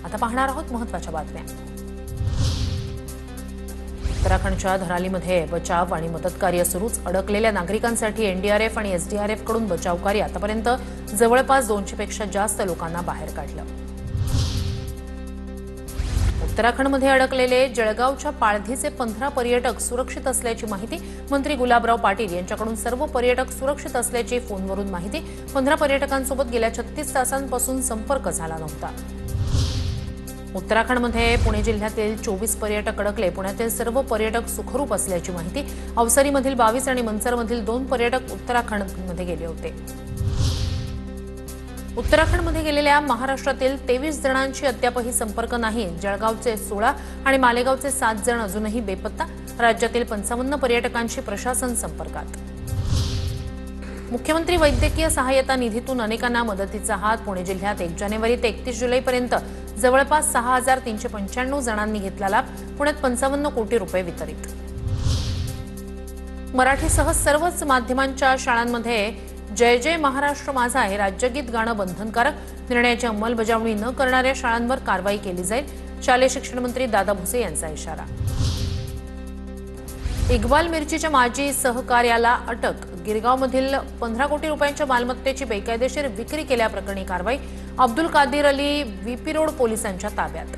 आता पाहणार आहोत महत्त्वाच्या बातम्या। उत्तराखंडच्या धरालीमध्ये बचाव आणि मदत कार्य सुरूच। अडकलेल्या नागरिकांसाठी एनडीआरएफ आणि एसडीआरएफ कडून बचाव कार्य। आतापर्यंत जवळपास 200 पेक्षा जास्त लोकांना बाहेर काढलं। उत्तराखंडमध्ये अडकलेले जळगावच्या पाळधीचे 15 पर्यटक सुरक्षित असल्याची माहिती। मंत्री गुलाबराव पाटील यांच्याकडून सर्व पर्यटक सुरक्षित असल्याची फोनवरून माहिती। 15 पर्यटकांसोबत गेल्या 36 तासांपासून संपर्क झाला नव्हता। उत्तराखंडमध्ये पुणे जिल्ह्यातील 24 पर्यटक अडकले। पुण्यातील सर्व पर्यटक सुखरूप असल्याची माहिती। अवसरीमधील 22 आणि मंचरमधील 2 पर्यटक उत्तराखंडमध्ये गेले होते। उत्तराखंडमध्ये गेलेल्या महाराष्ट्रातील 23 जणांची अद्यापही संपर्क नाही। जळगावचे 16 आणि मालेगावचे 7 जण अजूनही बेपत्ता। राज्यातील 55 पर्यटकांची प्रशासन संपर्कात। मुख्यमंत्री वैद्यकीय सहाय्यता निधीतून अनेकांना मदतीचा हात। पुणे जिल्ह्यात 1 जानेवारी ते 31 जुलैपर्यंत जवळपास 6395 जणांनी घेतला लाभ। पुण्यात 55 कोटी रुपये वितरित। मराठीसह सर्वच माध्यमांच्या शाळांमध्ये जय जय महाराष्ट्र माझा हे राज्यगीत गाणं बंधनकारक। निर्णयाची अंमलबजावणी न करणाऱ्या शाळांवर कारवाई केली जाईल। शालेय शिक्षण मंत्री दादा भुसे यांचा इशारा। इक्बाल मिर्चीच्या माजी सहकार्याला अटक। गिरगावमधील 15 कोटी रुपयांच्या मालमत्तेची बेकायदेशीर विक्री केल्याप्रकरणी कारवाई। अब्दुल कादिर अली व्हीपी रोड पोलिसांच्या ताब्यात।